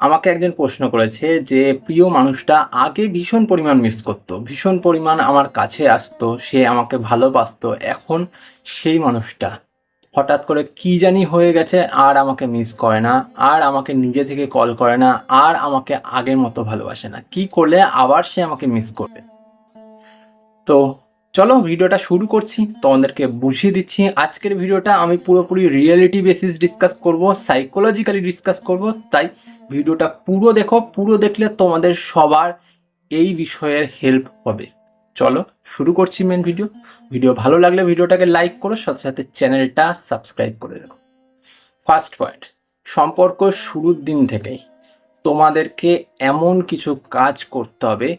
আমাকে একজন প্রশ্ন করেছে যে প্রিয় মানুষটা আগে ভীষণ পরিমাণ মিস করতো, ভীষণ পরিমাণ আমার কাছে আসতো, সে আমাকে ভালোবাসতো। এখন সেই মানুষটা হঠাৎ করে কি জানি হয়ে গেছে, আর আমাকে মিস করে না, আর আমাকে নিজে থেকে কল করে না, আর আমাকে আগের মতো ভালোবাসে না। কি করলে আবার সে আমাকে মিস করবে? তো চলো ভিডিওটা শুরু করছি, তোমাদেরকে বুঝিয়ে দিচ্ছি। আজকের ভিডিওটা আমি পুরোপুরি রিয়েলিটি বেসিস ডিসকাস করব, সাইকোলজিক্যালি ডিসকাস করব। তাই ভিডিওটা পুরো দেখো, পুরো দেখলে তোমাদের সবার এই বিষয়ের হেল্প হবে। চলো শুরু করছি মেন ভিডিও। ভিডিও ভালো লাগলে ভিডিওটাকে লাইক করো, সাথে সাথে চ্যানেলটা সাবস্ক্রাইব করে রাখো। ফার্স্ট পয়েন্ট, সম্পর্ক শুরুর দিন থেকেই তোমাদেরকে এমন কিছু কাজ করতে হবে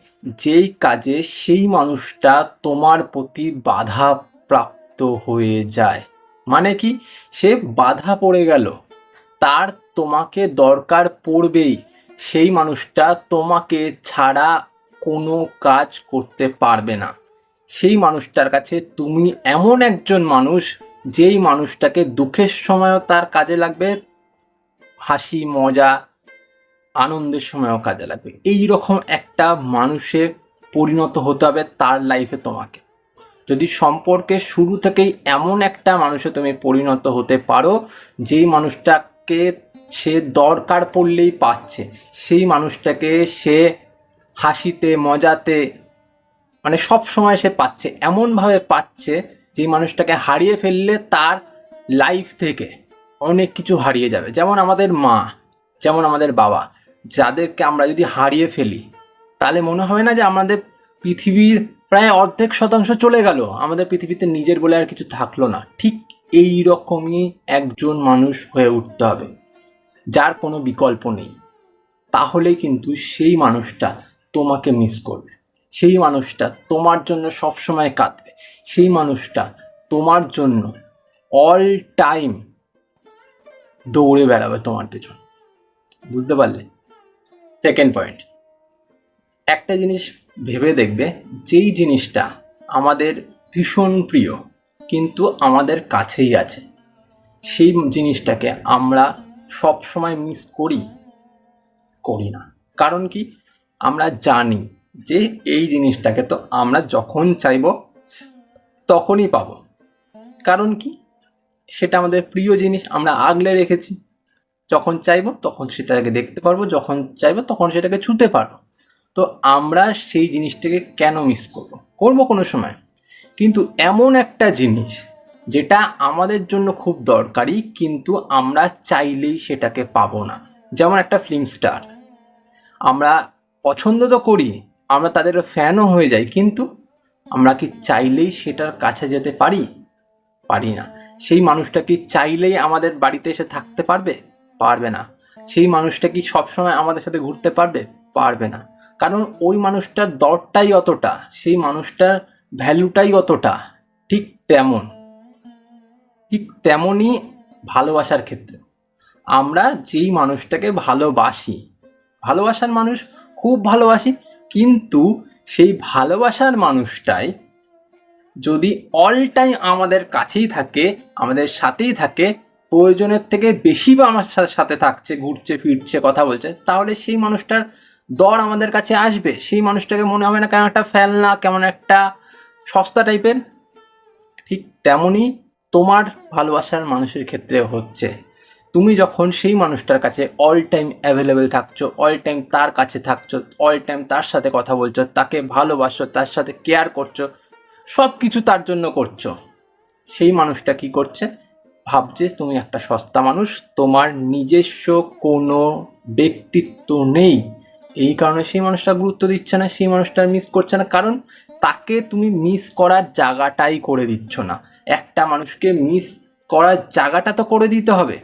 যেই কাজে সেই মানুষটা তোমার প্রতি বাধা প্রাপ্ত হয়ে যায়। মানে কি, সে বাধা পড়ে গেল, তার তোমাকে দরকার পড়বেই। সেই মানুষটা তোমাকে ছাড়া কোনো কাজ করতে পারবে না। সেই মানুষটার কাছে তুমি এমন একজন মানুষ, যেই মানুষটাকে দুঃখের সময়ও তার কাজে লাগবে, হাসি মজা আনন্দের সময়ও কাজে লাগবে। এই রকম একটা মানুষে পরিণত হতে হবে তার লাইফে তোমাকে। যদি সম্পর্কের শুরু থেকেই এমন একটা মানুষে তুমি পরিণত হতে পারো, যেই মানুষটাকে সে দরকার পড়লেই পাচ্ছে, সেই মানুষটাকে সে হাসিতে মজাতে মানে সব সময় সে পাচ্ছে, এমনভাবে পাচ্ছে যেই মানুষটাকে হারিয়ে ফেললে তার লাইফ থেকে অনেক কিছু হারিয়ে যাবে। যেমন আমাদের মা, যেমন আমাদের বাবা, যাদেরকে আমরা যদি হারিয়ে ফেলি তাহলে মনে হবে না যে আমাদের পৃথিবীর প্রায় অর্ধেক শতাংশ চলে গেল, আমাদের পৃথিবীতে নিজের বলে আর কিছু থাকলো না। ঠিক এই রকমই একজন মানুষ হয়ে উঠতে হবে যার কোনো বিকল্প নেই। তাহলেই কিন্তু সেই মানুষটা তোমাকে মিস করবে, সেই মানুষটা তোমার জন্য সবসময় কাঁদবে, সেই মানুষটা তোমার জন্য অল টাইম দৌড়ে বেড়াবে তোমার পেছন। বুঝতে পারলে? সেকেন্ড পয়েন্ট, একটা জিনিস ভেবে দেখবে, যেই জিনিসটা আমাদের ভীষণ প্রিয় কিন্তু আমাদের কাছেই আছে, সেই জিনিসটাকে আমরা সব সময় মিস করি করি না। কারণ কি, আমরা জানি যে এই জিনিসটাকে তো আমরা যখন চাইবো তখনই পাবো। কারণ কি, সেটা আমাদের প্রিয় জিনিস, আমরা আগলে রেখেছি। যখন চাইবো তখন সেটাকে দেখতে পারবো, যখন চাইবো তখন সেটাকে ছুঁতে পারবো। তো আমরা সেই জিনিসটাকে কেন মিস করবো? করবো কোনো সময়। কিন্তু এমন একটা জিনিস যেটা আমাদের জন্য খুব দরকারি কিন্তু আমরা চাইলেই সেটাকে পাবো না। যেমন একটা ফিল্ম স্টার, আমরা পছন্দ তো করি, আমরা তাদের ফ্যানও হয়ে যাই, কিন্তু আমরা কি চাইলেই সেটার কাছে যেতে পারি? পারি না। সেই মানুষটা কি চাইলেই আমাদের বাড়িতে এসে থাকতে পারবে? পারবে না। সেই মানুষটা কি সবসময় আমাদের সাথে ঘুরতে পারবে? পারবে না। কারণ ওই মানুষটার দরটাই অতটা, সেই মানুষটার ভ্যালুটাই অতটা। ঠিক তেমন, ঠিক তেমনই ভালোবাসার ক্ষেত্রে আমরা যেই মানুষটাকে ভালোবাসি, ভালোবাসার মানুষ খুব ভালোবাসি, কিন্তু সেই ভালোবাসার মানুষটাই যদি অল টাইম আমাদের কাছেই থাকে, আমাদের সাথেই থাকে, প্রয়োজনের থেকে বেশি বা আমার সাথে থাকছে, ঘুরছে ফিরছে কথা বলছে, তাহলে সেই মানুষটার দর আমাদের কাছে আসবে। সেই মানুষটাকে মনে হবে না কেমন একটা ফেলনা, কেমন একটা সস্তা টাইপের। ঠিক তেমনই তোমার ভালোবাসার মানুষের ক্ষেত্রে হচ্ছে। তুমি যখন সেই মানুষটার কাছে অল টাইম অ্যাভেলেবেল থাকছো, অল টাইম তার কাছে থাকছো, অল টাইম তার সাথে কথা বলছো, তাকে ভালোবাসো, তার সাথে কেয়ার করছো, সব কিছু তার জন্য করছো, সেই মানুষটা কি করছে? ভাবছে তুমি একটা সস্তা মানুষ, তোমার নিজস্ব কোনো ব্যক্তিত্ব নেই। এই কারণে সেই মানুষটা গুরুত্ব দিচ্ছে না, সেই মানুষটা মিস করছে না। কারণ তাকে তুমি মিস করার জায়গাটাই করে দিচ্ছ না। একটা মানুষকে মিস করার জায়গাটা তো করে দিতে হবে,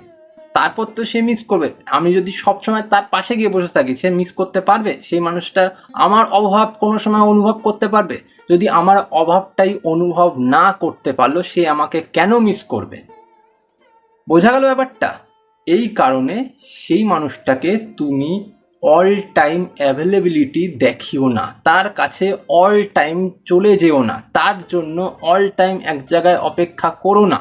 তারপর তো সে মিস করবে। আমি যদি সবসময় তার পাশে গিয়ে বসে থাকি, সে মিস করতে পারবে? সেই মানুষটা আমার অভাব কোনো সময় অনুভব করতে পারবে? যদি আমার অভাবটাই অনুভব না করতে পারলো, সে আমাকে কেন মিস করবে? বোঝা গেল ব্যাপারটা? এই কারণে সেই মানুষটাকে তুমি অল টাইম অ্যাভেলেবিলিটি দেখিও না, তার কাছে অল টাইম চলে যেও না, তার জন্য অল টাইম এক জায়গায় অপেক্ষা করো না।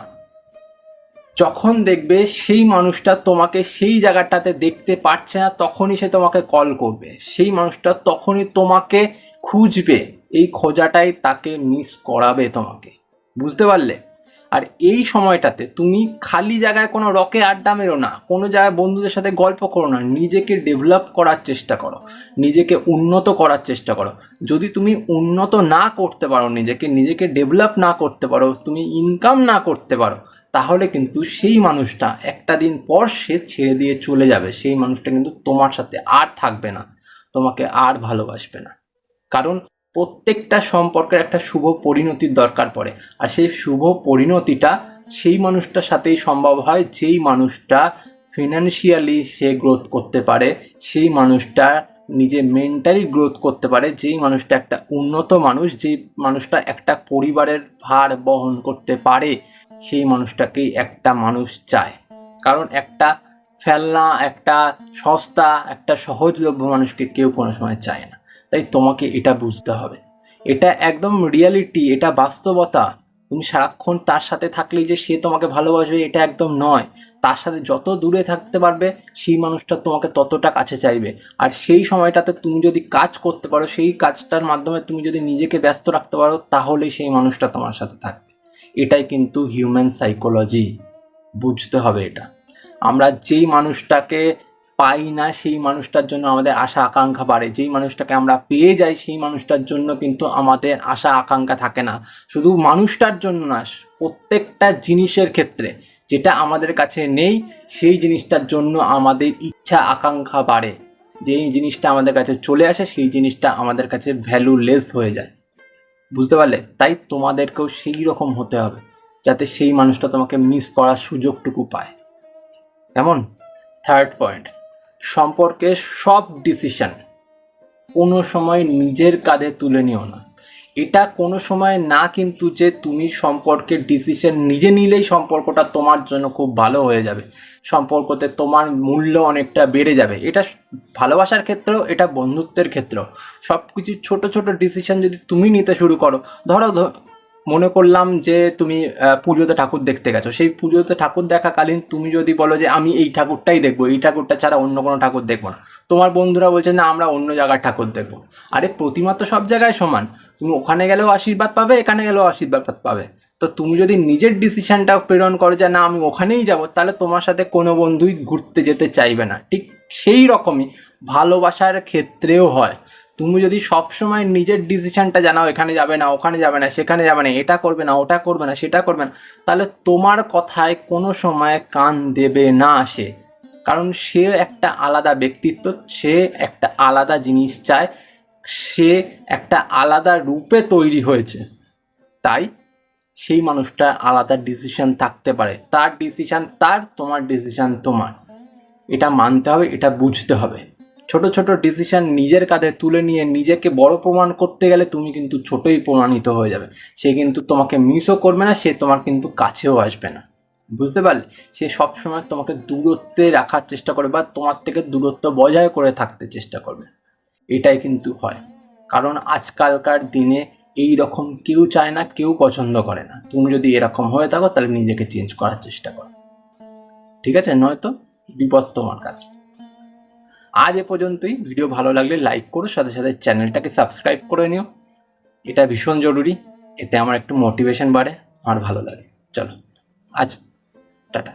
যখন দেখবে সেই মানুষটা তোমাকে সেই জায়গাটাতে দেখতে পারছে না, তখনই সে তোমাকে কল করবে, সেই মানুষটা তখনই তোমাকে খুঁজবে, এই খোঁজাটাই তাকে মিস করাবে তোমাকে। বুঝতে পারলে? আর এই সময়টাতে তুমি খালি জায়গায় কোনো রকে আড্ডা মেরো না, কোনো জায়গায় বন্ধুদের সাথে গল্প করো না, নিজেকে ডেভেলপ করার চেষ্টা করো, নিজেকে উন্নত করার চেষ্টা করো। যদি তুমি উন্নত না করতে পারো, নিজেকে ডেভেলপ না করতে পারো, তুমি ইনকাম না করতে পারো, তাহলে কিন্তু সেই মানুষটা একটা দিন পর সে ছেড়ে দিয়ে চলে যাবে। সেই মানুষটা কিন্তু তোমার সাথে আর থাকবে না, তোমাকে আর ভালোবাসবে না। কারণ প্রত্যেকটা সম্পর্কের একটা শুভ পরিণতির দরকার পড়ে, আর সেই শুভ পরিণতিটা সেই মানুষটার সাথেই সম্ভব হয় যেই মানুষটা ফিনান্সিয়ালি সে গ্রোথ করতে পারে, সেই মানুষটা নিজে মেন্টালি গ্রোথ করতে পারে, যেই মানুষটা একটা উন্নত মানুষ, যেই মানুষটা একটা পরিবারের ভার বহন করতে পারে, সেই মানুষটাকেই একটা মানুষ চায়। কারণ একটা ফেলনা, একটা সস্তা, একটা সহজলভ্য মানুষকে কেউ কোনো সময় চায় না। তাই তোমাকে এটা বুঝতে হবে, এটা একদম রিয়ালিটি, এটা বাস্তবতা। তুমি সারাক্ষণ তার সাথে থাকলেই যে সে তোমাকে ভালোবাসবে এটা একদম নয়। তার সাথে যত দূরে থাকতে পারবে সেই মানুষটা তোমাকে ততটা কাছে চাইবে। আর সেই সময়টাতে তুমি যদি কাজ করতে পারো, সেই কাজটার মাধ্যমে তুমি যদি নিজেকে ব্যস্ত রাখতে পারো, তাহলেই সেই মানুষটা তোমার সাথে থাকবে। এটাই কিন্তু হিউম্যান সাইকোলজি, বুঝতে হবে এটা। আমরা যেই মানুষটাকে পাই না সেই মানুষটার জন্য আমাদের আশা আকাঙ্ক্ষা বাড়ে, যেই মানুষটাকে আমরা পেয়ে যাই সেই মানুষটার জন্য কিন্তু আমাদের আশা আকাঙ্ক্ষা থাকে না। শুধু মানুষটার জন্য না, প্রত্যেকটা জিনিসের ক্ষেত্রে যেটা আমাদের কাছে নেই সেই জিনিসটার জন্য আমাদের ইচ্ছা আকাঙ্ক্ষা বাড়ে। যেই জিনিসটা আমাদের কাছে চলে আসে সেই জিনিসটা আমাদের কাছে ভ্যালুলেস হয়ে যায়। বুঝতে পারলে? তাই তোমাদেরকেও সেই রকম হতে হবে যাতে সেই মানুষটা তোমাকে মিস করার সুযোগটুকু পায়। কেমন? থার্ড পয়েন্ট, সম্পর্কে সব ডিসিশন কোনো সময় নিজের কাঁধে তুলে নিও না। এটা কোনো সময় না কিন্তু যে তুমি সম্পর্কের ডিসিশন নিজে নিলেই সম্পর্কটা তোমার জন্য খুব ভালো হয়ে যাবে, সম্পর্কতে তোমার মূল্য অনেকটা বেড়ে যাবে। এটা ভালোবাসার ক্ষেত্রেও, এটা বন্ধুত্বের ক্ষেত্রেও। সব কিছু ছোট ছোট ডিসিশন যদি তুমি নিতে শুরু করো, ধরো মনে করলাম যে তুমি পুজোতে ঠাকুর দেখতে গেছো, সেই পুজোতে ঠাকুর দেখাকালীন তুমি যদি বলো যে আমি এই ঠাকুরটাই দেখবো, এই ঠাকুরটা ছাড়া অন্য কোনো ঠাকুর দেখবো না, তোমার বন্ধুরা বলছে না আমরা অন্য জায়গার ঠাকুর দেখবো। আরে প্রতিমা তো সব জায়গায় সমান, তুমি ওখানে গেলেও আশীর্বাদ পাবে, এখানে গেলেও আশীর্বাদ পাবে। তো তুমি যদি নিজের ডিসিশনটা প্রেরণ করো যে না আমি ওখানেই যাব, তাহলে তোমার সাথে কোনো বন্ধুই ঘুরতে যেতে চাইবে না। ঠিক সেই রকমই ভালোবাসার ক্ষেত্রেও হয়। তুমি যদি সবসময় নিজের ডিসিশনটা জানাও, এখানে যাবে না, ওখানে যাবে না, সেখানে যাবে না, এটা করবে না, ওটা করবে না, সেটা করবে না, তাহলে তোমার কথায় কোনো সময় কান দেবে না সে। কারণ সে একটা আলাদা ব্যক্তিত্ব, সে একটা আলাদা জিনিস চায়, সে একটা আলাদা রূপে তৈরি হয়েছে। তাই সেই মানুষটার আলাদা ডিসিশন থাকতে পারে, তার ডিসিশন তার, তোমার ডিসিশন তোমার। এটা মানতে হবে, এটা বুঝতে হবে। ছোট ছোট ডিসিশন নিজের কাঁধে তুলে নিয়ে নিজেকে বড় প্রমাণ করতে গেলে তুমি কিন্তু ছোটই প্রমাণিত হয়ে যাবে। সে কিন্তু তোমাকে মিসও করবে না, সে তোমার কিন্তু কাছেও আসবে না। বুঝতে পারলে? সে সবসময় তোমাকে দূরত্বে রাখার চেষ্টা করবে বা তোমার থেকে দূরত্ব বজায় করে থাকতে চেষ্টা করবে। এটাই কিন্তু হয়। কারণ আজকালকার দিনে এই রকম কেউ চায় না, কেউ পছন্দ করে না। তুমি যদি এরকম হয়ে থাকো তাহলে নিজেকে চেঞ্জ করার চেষ্টা করো, ঠিক আছে? নয়তো বিপদ তোমার কাছে। আজ এ পর্যন্তই। ভিডিও ভালো লাগলে লাইক করো, সাথে সাথে চ্যানেলটাকে সাবস্ক্রাইব করে নিও, এটা ভীষণ জরুরি। এতে আমার একটু মোটিভেশন বাড়ে, আমার ভালো লাগে। চলো আজ টাটা।